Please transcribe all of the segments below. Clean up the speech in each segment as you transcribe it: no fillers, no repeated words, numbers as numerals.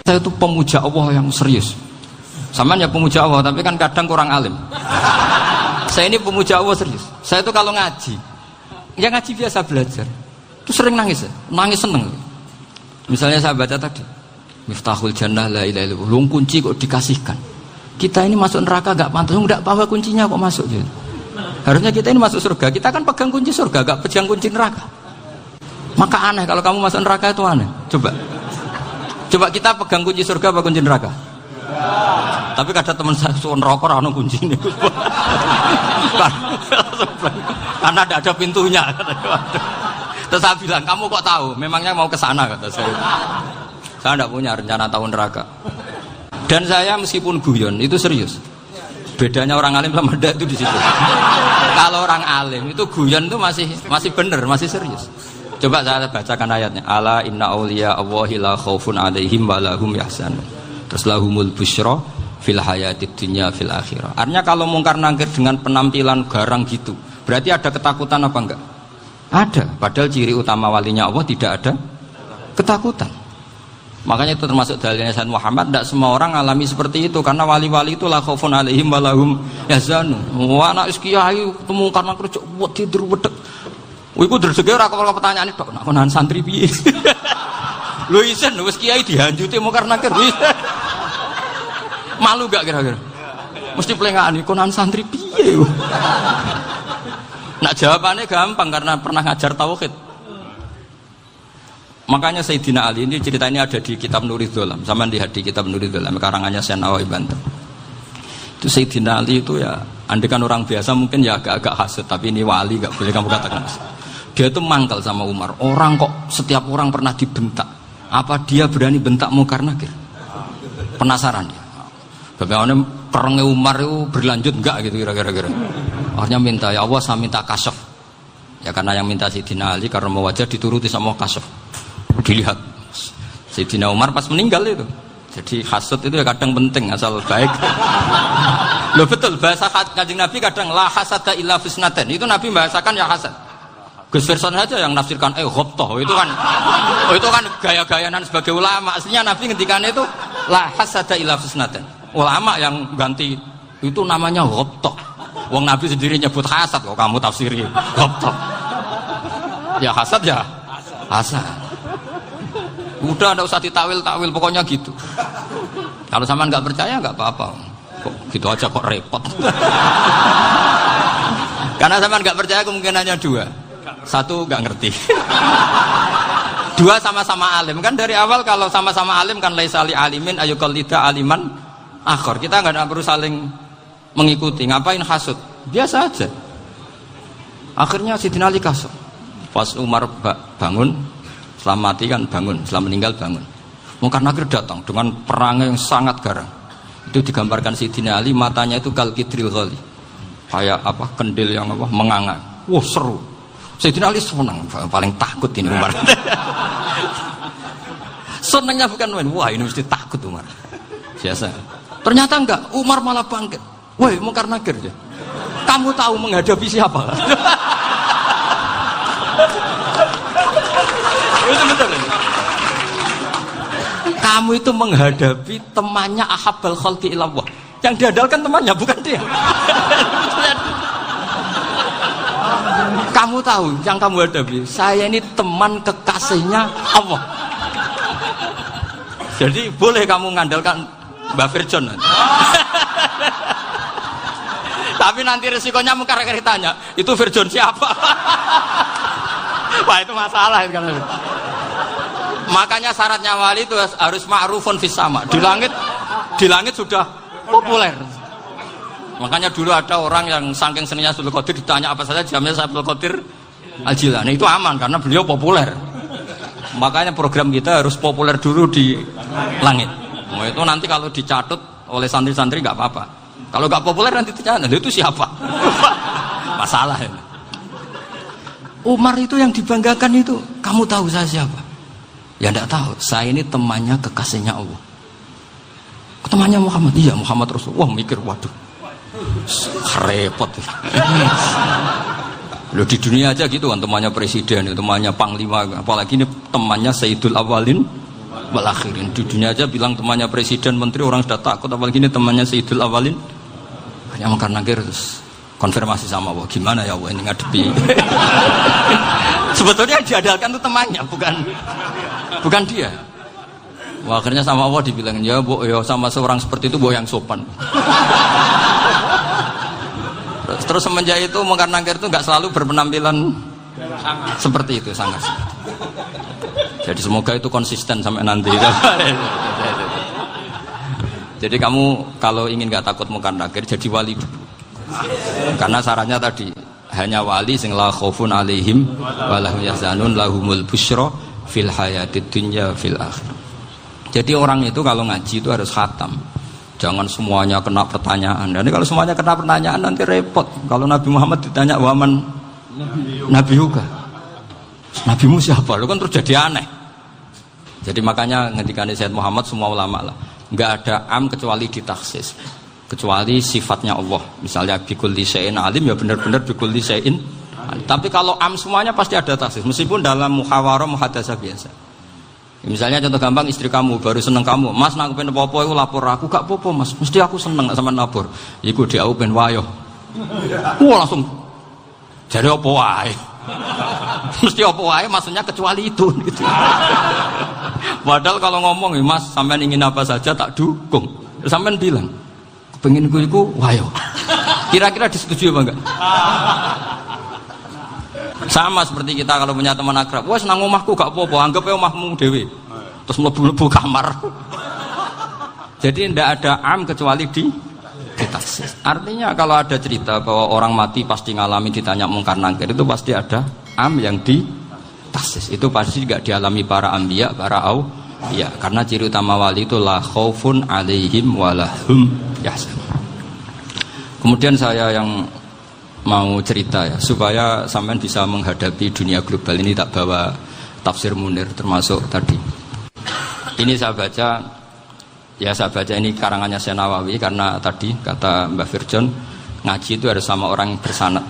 Saya itu pemuja Allah yang serius. Sampean ya pemuja Allah, tapi kan kadang kurang alim. Saya ini pemuja Allah serius. Saya itu kalau ngaji, ya ngaji biasa belajar, itu sering nangis ya, nangis seneng. Misalnya saya baca tadi, Miftahul Jannah la ilaha illallah, lung kunci kok dikasihkan. Kita ini masuk neraka gak pantas, enggak bawa kuncinya kok masuk gitu. Harusnya kita ini masuk surga, kita kan pegang kunci surga, gak pegang kunci neraka. Maka aneh kalau kamu masuk neraka itu aneh. Coba kita pegang kunci surga apa kunci neraka? Tapi kadang teman saya suon rokok rano kunci ini. Karena tidak ada pintunya. Terus saya bilang, kamu kok tahu? Memangnya mau ke sana kata saya. Saya tidak punya rencana tahu neraka. Dan saya meskipun guyon itu serius. Bedanya orang alim sama ndak itu di situ. Kalau orang alim itu guyon itu masih benar, masih serius. Coba saya bacakan ayatnya. Ala inna auliya Allahi la khaufun alaihim wa lahum yahzanun. Terus lahumul busyra fil hayatid dunya fil akhirah. Artinya kalau mungkar nangkir dengan penampilan garang gitu, berarti ada ketakutan apa enggak? Ada. Padahal ciri utama walinya Allah tidak ada ketakutan. Makanya itu termasuk dalilnya Sayyid Muhammad. Tidak semua orang alami seperti itu, karena wali-wali itu la khaufun alaihim wa lahum yahzanun. Wah anak kiai ketemu karena kerja buat tidur wedek. Iku dreseke ora kok pertanyaan tok nek konan santri piye. Lho isen wis kiai dihanjuti mungkar nakir. Malu gak kira-kira? Mesti plengane konan santri piye. Nak jawabannya gampang karena pernah ngajar tauhid. Makanya Sayyidina Ali ini cerita ini ada di kitab Nurul Dholam. Sama lihat di kitab Nurul Dholam karangannya Syekh Nawawi Banten. Itu Sayyidina Ali itu ya, andekan orang biasa mungkin ya agak-agak hasud, tapi ini wali gak boleh kamu katakan. Dia itu mangkal sama Umar. Orang kok setiap orang pernah dibentak. Apa dia berani bentak mungkar nakir? Penasaran dia. Bagaimana perangnya Umar itu berlanjut enggak gitu kira-kira. Akhirnya minta, ya Allah saya minta kasyaf. Ya karena yang minta Sayyidina Ali karena mau wajah dituruti sama kasyaf. Dilihat Sayyidina Umar pas meninggal itu. Jadi hasud itu ya kadang penting asal baik. Loh betul bahasa Kanjeng Nabi kadang la hasada illa fisnaten. Itu Nabi bahasakan ya hasad. Gus Verson saja yang nafsirkan ghobtoh itu kan gaya-gayanan sebagai ulama. Aslinya Nabi ngendikannya itu la hasada illa fisnaten. Ulama yang ganti itu namanya ghobtoh. Wong Nabi sendiri nyebut hasad kok kamu tafsiri ghobtoh. Ya hasad ya hasad. Udah tidak usah ditawil-tawil pokoknya gitu. Kalau sama nggak percaya nggak apa-apa. Kok gitu aja kok repot. Karena sama nggak percaya kemungkinannya dua. Satu nggak ngerti. Dua sama-sama alim kan dari awal kalau sama-sama alim kan laisa li alimin ayuqallida aliman akhor. Kita nggak perlu saling mengikuti. Ngapain hasud? Biasa aja. Akhirnya Sayyidina Ali kasut. Pas Umar bangun, setelah mati kan bangun, setelah meninggal bangun. Mungkar nakir datang dengan perang yang sangat garang. Itu digambarkan Sayyidina Ali matanya itu kal kidril ghali. Kayak apa? Kendil yang apa? Menganga. Wah seru. Sayyidina Ali senang, paling takut ini Umar. Senangnya bukan main, wah ini mesti takut Umar. Biasa. Ternyata enggak, Umar malah bangkit. Woi, mungkar nakir ya. Kamu tahu menghadapi siapa? Itu betul. Kamu itu menghadapi temannya ahabbal khalqi ilallah. Yang diandalkan temannya bukan dia. Kamu tahu yang kamu hadapi, saya ini teman kekasihnya Allah. Jadi boleh kamu mengandalkan Mbak Virjon. Tapi nanti resikonya mungkar nakir tanya, itu Virjon siapa? Wah itu masalah kan. Makanya syaratnya wali itu harus ma'rufun fis sama. Di langit sudah populer. Makanya dulu ada orang yang saking seninya Abdul Qadir ditanya apa saja jamnya Abdul Qadir Al-Jilani itu aman karena beliau populer. Makanya program kita harus populer dulu di langit. Nah, itu nanti kalau dicatut oleh santri-santri nggak apa-apa. Kalau nggak populer nanti ditanya itu siapa? Masalah ini. Umar itu yang dibanggakan itu, kamu tahu saya siapa? Ya enggak tahu, saya ini temannya kekasihnya Allah. Temannya Muhammad, iya Muhammad Rasulullah. Wah mikir, waduh, repot. Loh di dunia aja gitu kan, temannya presiden, temannya panglima, apalagi ini temannya Sayyidul Awalin wal akhirin. Di dunia aja bilang temannya presiden, menteri, orang sudah takut, apalagi ini temannya Sayyidul Awalin. Hanya mungkar nakir terus konfirmasi sama Allah, gimana ya Allah ini ngadepi. Sebetulnya diadalkan itu temannya, bukan dia. Wah, akhirnya sama Allah dibilang, ya Bu, ya sama seorang seperti itu Bu yang sopan. Terus semenjak itu mungkar nakir itu nggak selalu berpenampilan seperti itu, sangat. Jadi semoga itu konsisten sampai nanti. Jadi kamu kalau ingin nggak takut mungkar nakir, jadi wali dulu. Karena syaratnya tadi hanya wali sing la khaufun alaihim wa lahum yahzanun lahumul busyra fil hayatid dunya fil akhirah. Jadi orang itu kalau ngaji itu harus khatam. Jangan semuanya kena pertanyaan. Dan kalau semuanya kena pertanyaan nanti repot. Kalau Nabi Muhammad ditanya waman Nabi juga. Nabimu siapa? Lu kan terus jadi aneh. Jadi makanya ngendikane Sayyid Muhammad semua ulama lah, enggak ada am kecuali ditaksis. Kecuali sifatnya Allah. Misalnya bikulli syai'in alim ya benar-benar bikulli syai'in. Tapi kalau am semuanya pasti ada taksis meskipun dalam muhawarah muhadasah biasa. Misalnya contoh gampang, istri kamu baru seneng kamu, Mas nak pengen apa-apa aku lapor aku, gak apa-apa Mas, mesti aku seneng sama lapor. Iku dia aku pengen wayo. Wah langsung jadi apa wae. Mesti apa wae maksudnya kecuali itu gitu. Padahal kalau ngomong Mas sampean ingin apa saja tak dukung. Sampean bilang pengen ku iku wayo. Kira-kira disetujui apa enggak? Sama seperti kita kalau punya teman akrab, wah senang omahku gak apa-apa, anggap ya omahmu dewe, terus mlebu-mlebu kamar. Jadi tidak ada am kecuali ditaksis. Artinya kalau ada cerita bahwa orang mati pasti ngalami ditanya mungkar nakir, itu pasti ada am yang ditaksis. Itu pasti gak dialami para anbiya, para auliya. Karena ciri utama wali itu la khaufun alaihim walahum yahzanun. Kemudian saya yang mau cerita ya supaya sampean bisa menghadapi dunia global ini, tak bawa tafsir Munir termasuk tadi. Ini saya baca ini karangannya Syekh Nawawi karena tadi kata Mbah Firjon ngaji itu harus sama orang bersanad.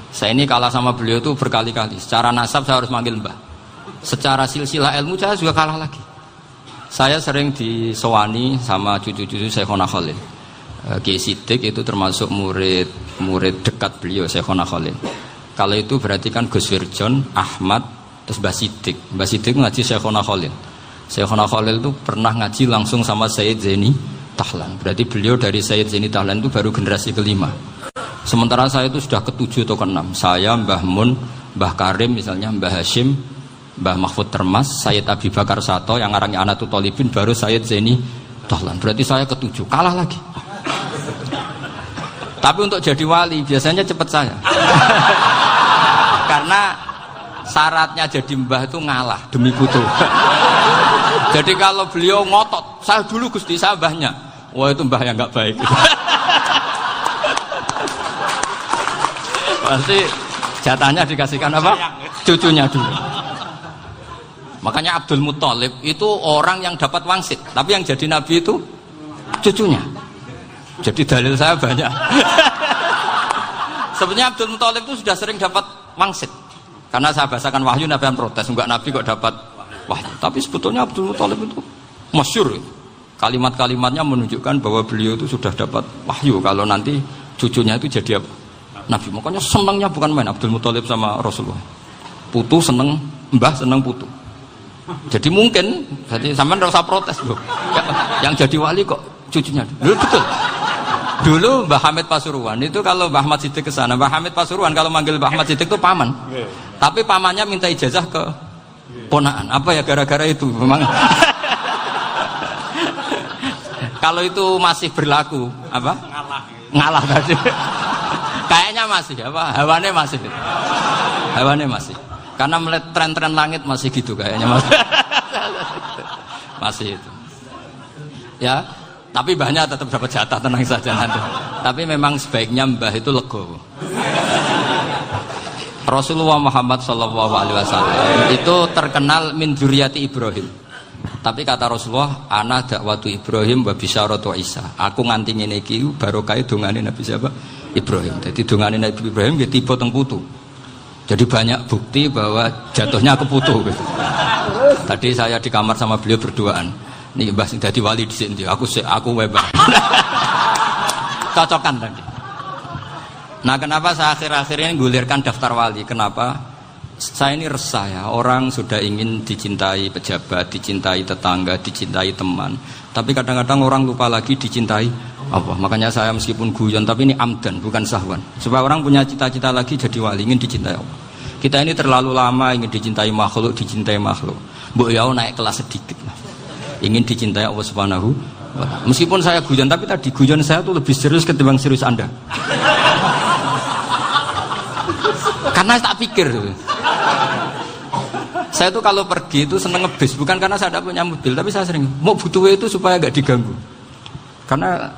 Saya ini kalah sama beliau itu berkali-kali. Secara nasab saya harus manggil Mbah. Secara silsilah ilmu saya juga kalah lagi. Saya sering disewani sama cucu-cucu Syekhona Khalil. Kiai Siddiq itu termasuk murid dekat beliau Syekhona Khalil. Kalau itu berarti kan Gus Wirjon, Ahmad, terus Mbah Siddiq. Mbah Siddiq ngaji Syekhona Khalil. Syekhona Khalil itu pernah ngaji langsung sama Sayyid Zaini Tahlan. Berarti beliau dari Sayyid Zaini Tahlan itu baru generasi kelima. Sementara saya itu sudah ke-7 atau ke-6. Saya, Mbah Mun, Mbah Karim misalnya, Mbah Hashim, Mbah Mahfud Termas, Sayyid Abi Bakar Sato yang arangnya Anatul Talibin, baru Sayyid Zaini Tahlan. Berarti saya ke-7, kalah lagi. Tapi untuk jadi wali biasanya cepat saya. Karena syaratnya jadi mbah itu ngalah demi putu. Jadi kalau beliau ngotot, saya dulu Gusti saya mbahnya. Wah itu mbah yang nggak baik. Pasti jatahnya dikasihkan apa? Cucunya dulu. Makanya Abdul Muthalib itu orang yang dapat wangsit, tapi yang jadi nabi itu cucunya. Jadi dalil saya banyak. Sebenarnya Abdul Muthalib itu sudah sering dapat wangsit. Karena saya bahasakan wahyu, Nabi yang protes, enggak Nabi kok dapat wahyu. Tapi sebetulnya Abdul Muthalib itu masyhur. Kalimat-kalimatnya menunjukkan bahwa beliau itu sudah dapat wahyu kalau nanti cucunya itu jadi Nabi. Makanya senangnya bukan main Abdul Muthalib sama Rasulullah. Putu seneng, mbah seneng putu. Jadi mungkin, jadi sampean enggak usah protes loh. Yang jadi wali kok cucunya. Betul. Dulu Mbah Hamid Pasuruan itu kalau Mbah Ahmad Siddiq ke sana, Mbah Hamid Pasuruan kalau manggil Mbah Ahmad Siddiq itu paman. Tapi pamannya minta ijazah ke ponaan. Apa ya gara-gara itu memang. Kalau itu masih berlaku apa? Ngalah tadi. Kayaknya masih apa? Hawane masih. Hawane masih. Karena melihat tren-tren langit masih gitu kayaknya masih. Masih itu. Ya. Tapi mbahnya tetap dapat jatah, tenang saja nanti. Tapi memang sebaiknya mbah itu legowo. Rasulullah Muhammad SAW itu terkenal min dzurriyyati Ibrahim. Tapi kata Rasulullah, ana dakwatu Ibrahim wa bisyaratu Isa. Aku nganti ngene iki barokah dongane Nabi siapa? Ibrahim. Jadi dongane Nabi Ibrahim nggih tiba teng putu. Jadi banyak bukti bahwa jatuhnya ke putu gitu. Tadi saya di kamar sama beliau berduaan. Nih Mbah sing dadi wali dhisik ndi? Aku webah. Cocokan tadi. Nah, kenapa saya akhir-akhir ini gulirkan daftar wali? Kenapa? Saya ini resah ya. Orang sudah ingin dicintai pejabat, dicintai tetangga, dicintai teman. Tapi kadang-kadang orang lupa lagi dicintai Allah. Makanya saya meskipun guyon, tapi ini amdan, bukan sahwan. Supaya orang punya cita-cita lagi jadi wali, ingin dicintai Allah. Kita ini terlalu lama ingin dicintai makhluk. Mbok ya naik kelas sedikit lah. Ingin dicintai Allah Subhanahu wa Ta'ala. Meskipun saya guyon, tapi tadi guyon saya tuh lebih serius ketimbang serius Anda. Karena tak pikir tuh. Saya tuh kalau pergi itu seneng ngebis, bukan karena saya tidak punya mobil, tapi saya sering mau butuh itu supaya gak diganggu. Karena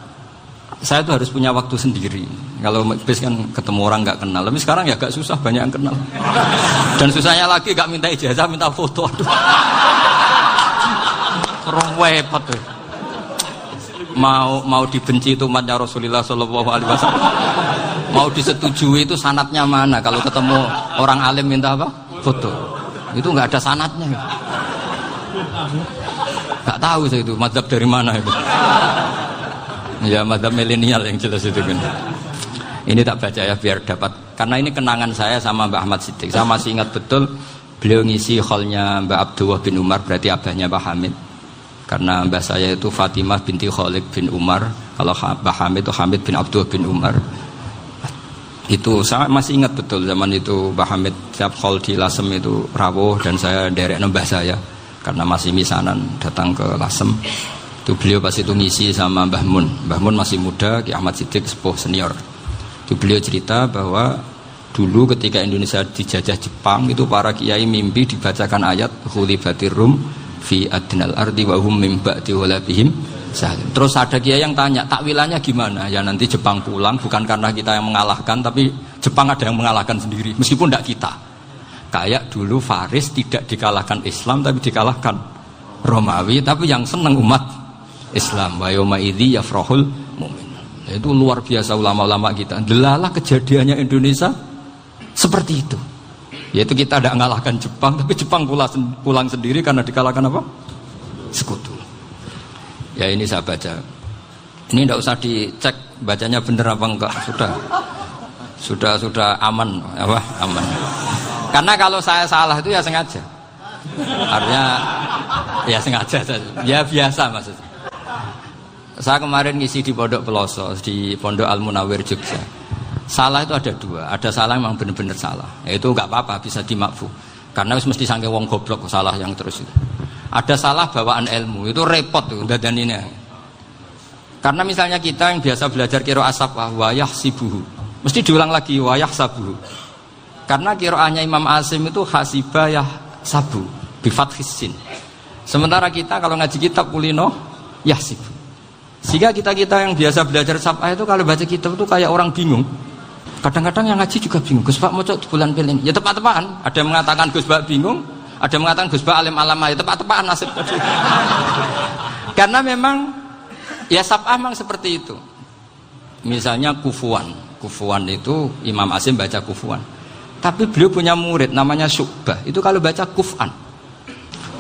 saya tuh harus punya waktu sendiri. Kalau bis kan ketemu orang nggak kenal, tapi sekarang ya agak susah, banyak yang kenal. Dan susahnya lagi nggak minta ijazah, minta foto. Repot tuh. Mau dibenci itu umatnya Rasulullah Shallallahu Alaihi Wasallam. Mau disetujui itu sanatnya mana? Kalau ketemu orang alim minta apa? Foto. Itu nggak ada sanatnya. Nggak tahu saya itu mazhab dari mana itu. Ya mazhab milenial yang jelas itu kan. Ini tak baca ya biar dapat, karena ini kenangan saya sama Mbak Ahmad Siddiq. Saya masih ingat betul beliau ngisi kholnya Mbak Abdullah bin Umar, berarti abahnya Mbak Hamid. Karena mbah saya itu Fatimah binti Khalid bin Umar. Kalau Mbak Hamid itu Hamid bin Abdullah bin Umar. Itu saya masih ingat betul zaman itu Mbak Hamid siap khol di Lasem itu rawuh dan saya derek nembah saya karena masih misanan datang ke Lasem. Itu beliau pas itu ngisi sama Mbah Mun. Mbah Mun masih muda, Ki Ahmad Siddiq sepuh senior. Itu beliau cerita bahwa dulu ketika Indonesia dijajah Jepang itu para kiai mimpi dibacakan ayat Khulibatir Rum fi adnal ardi wa hum min ba'di walabihim. Terus ada kiai yang tanya, takwilannya gimana? Ya nanti Jepang pulang bukan karena kita yang mengalahkan, tapi Jepang ada yang mengalahkan sendiri, meskipun tidak kita. Kayak dulu Faris tidak dikalahkan Islam, tapi dikalahkan Romawi, tapi yang senang umat Islam. Wa yauma idzi yafrahul mu'min. Itu luar biasa ulama-ulama kita. Delalah kejadiannya Indonesia seperti itu. Yaitu kita tidak mengalahkan Jepang, tapi Jepang pulang sendiri karena dikalahkan apa? Sekutu. Ya ini saya baca. Ini tidak usah dicek bacanya bener apa enggak, sudah aman apa? Aman. Karena kalau saya salah itu ya sengaja. Artinya ya sengaja saja. Ya biasa maksudnya. Saya kemarin ngisi di Pondok Peloso, di Pondok Al Munawir Jogja. Salah itu ada dua. Ada salah memang benar-benar salah. Ya itu enggak apa-apa, bisa dimakfu. Karena mesti sangke wong goblok salah yang terus itu. Ada salah bawaan ilmu, itu repot tuh dan ini. Karena misalnya kita yang biasa belajar qiraah safah wayah sibuhu, mesti diulang lagi wayah sabuhu. Karena qiraahnya Imam Asim itu hasibah yah sabu bi fathis sin. Sementara kita kalau ngaji kitab kulino yahsib. Sehingga kita yang biasa belajar safah itu kalau baca kitab itu kayak orang bingung. Kadang-kadang yang ngaji juga bingung. Gus Pak mau cok bulan pilih. Ya tepat-tepatan. Ada yang mengatakan Gus Pak bingung. Ada yang mengatakan Gus Ba alim alama, ya tepat-tepat nasib tadi. Karena memang ya sab'ah memang seperti itu. Misalnya kufuan itu Imam Asim baca kufuan. Tapi beliau punya murid namanya Syu'bah. Itu kalau baca kuf'an.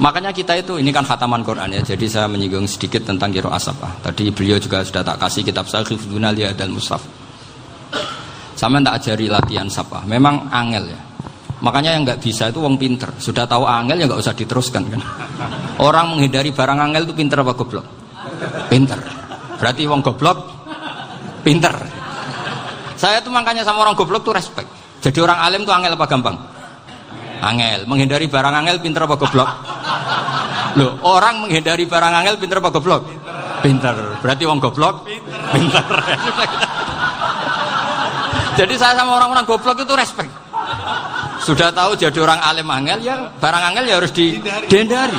Makanya kita itu, ini kan khataman Quran ya. Jadi saya menyinggung sedikit tentang qiraah sab'ah. Tadi beliau juga sudah tak kasih kitab saya Hifdzuna Liyadal Mushaf. Sama tak ajari latihan sab'ah. Memang angel ya. Makanya yang nggak bisa itu wong pinter. Sudah tahu angel ya nggak usah diteruskan kan. Orang menghindari barang angel itu pinter apa goblok? Pinter. Berarti wong goblok pinter. Saya tuh makanya sama orang goblok tuh respect. Jadi orang alim tuh angel apa gampang? Angel. Menghindari barang angel pinter apa goblok? Loh, orang menghindari barang angel pinter apa goblok? Pinter. Berarti wong goblok pinter. Jadi saya sama orang-orang goblok itu respect. Sudah tahu jadi orang alim angel ya barang angel ya harus dihindari.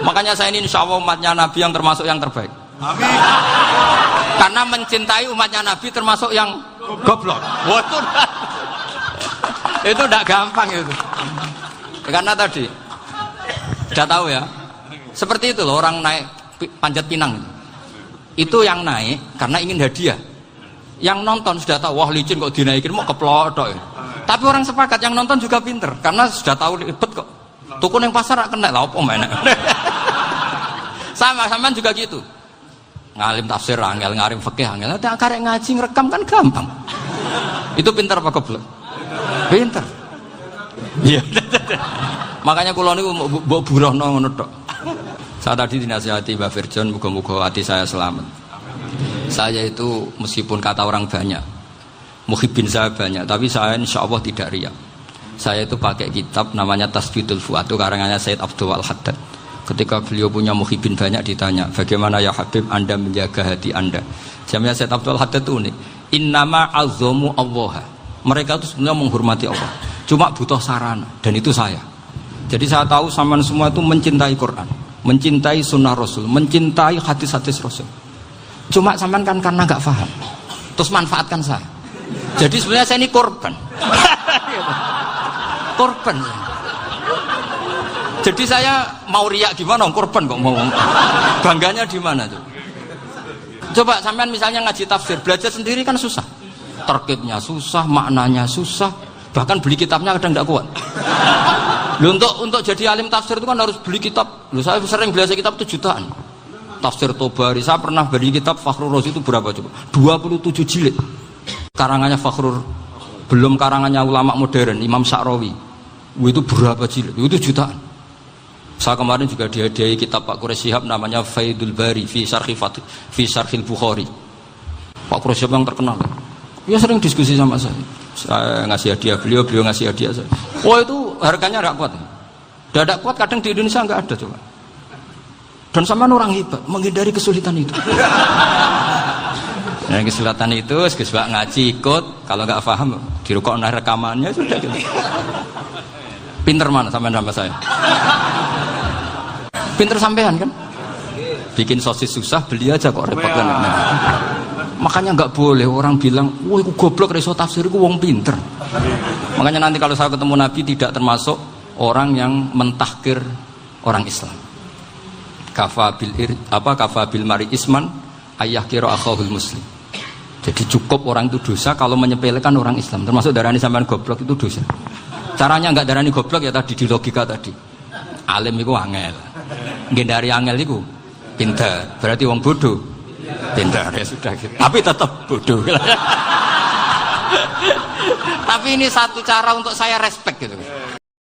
Makanya saya ini insya Allah umatnya Nabi yang termasuk yang terbaik. Amin. Karena mencintai umatnya Nabi termasuk yang goblok. Itu tidak gampang itu. Karena tadi sudah tahu ya. Seperti itu loh orang naik Panjat Pinang. Itu yang naik karena ingin hadiah. Yang nonton sudah tahu wah licin kok dinaikin mau keplotok ya. Tapi orang sepakat yang nonton juga pinter karena sudah tahu ribet kok Tuku neng pasar rak kena lah apa mana. Sama juga gitu. Ngalim tafsir angel, ngalim fikih angel. Nek karek ngaji ngerekam kan gampang. Itu pintar apa goblok? Pintar. Iya. Makanya kula niku mbok burohno ngono tok. Saya tadi dinasihati Mbak Firjon, muga-muga hati saya selamat. Saya itu meskipun kata orang banyak, muhibbin saya banyak, tapi saya insya Allah tidak riya. Saya itu pakai kitab namanya Tasbidul Fuad, itu karangannya Said Abdul Al-Haddad. Ketika beliau punya muhibbin banyak ditanya, bagaimana ya Habib Anda menjaga hati Anda? Jamnya Said Abdul Al-Haddad itu unik. Innama azzamu Allah. Mereka itu sebenarnya menghormati Allah, cuma butuh sarana, dan itu saya. Jadi saya tahu sampean semua itu mencintai Quran, mencintai sunnah Rasul, mencintai hadis-hadis Rasul. Cuma sampean kan karena nggak paham, terus manfaatkan saya. Jadi sebenarnya saya ini korban. Korban. Jadi saya mau riak gimana? Korban kok mau. Bangganya di mana tuh? Coba sampean misalnya ngaji tafsir, belajar sendiri kan susah. Terkitnya susah, maknanya susah, bahkan beli kitabnya kadang nggak kuat. Loh, untuk jadi alim tafsir itu kan harus beli kitab. Loh, saya sering belajar kitab itu jutaan. Tafsir Tobari, saya pernah beli kitab Fakhrur Razi itu berapa coba? 27 jilid. Karangannya Fakhrur, belum karangannya ulama modern, Imam Sa'rawi. Itu berapa jilid? Itu jutaan. Saya kemarin juga dihadiahi kitab Pak Quraish Shihab namanya Faidul Bari fi Syarhil Bukhari. Pak Quraish Shihab yang terkenal. Dia sering diskusi sama saya. Saya ngasih hadiah beliau ngasih hadiah saya. Oh itu harganya nggak kuat. Tidak kuat kadang di Indonesia nggak ada coba. Dan sama orang hebat menghindari kesulitan itu. Yang kesulitan itu, sebab ngaji ikut, kalau nggak paham dirukok rekamannya sudah gitu. Pinter mana sampean sama saya? Pinter sampean kan? Bikin sosis susah, beli aja kok repot kan. Makanya nggak boleh orang bilang, wah aku goblok reso tafsir, aku wong pinter. Makanya nanti kalau saya ketemu Nabi tidak termasuk orang yang mentahkir orang Islam. Kafabil mari isman ayah kira akhahul muslim. Jadi cukup orang itu dosa kalau menyepelekan orang Islam. Termasuk darani sampean goblok itu dosa. Caranya nggak darani goblok ya tadi di logika tadi. Alim itu angel. Ngendari angel itu pinter. Berarti wong bodoh. Pintar ya sudah gitu. Tapi tetap bodoh. Tapi ini satu cara untuk saya respect gitu.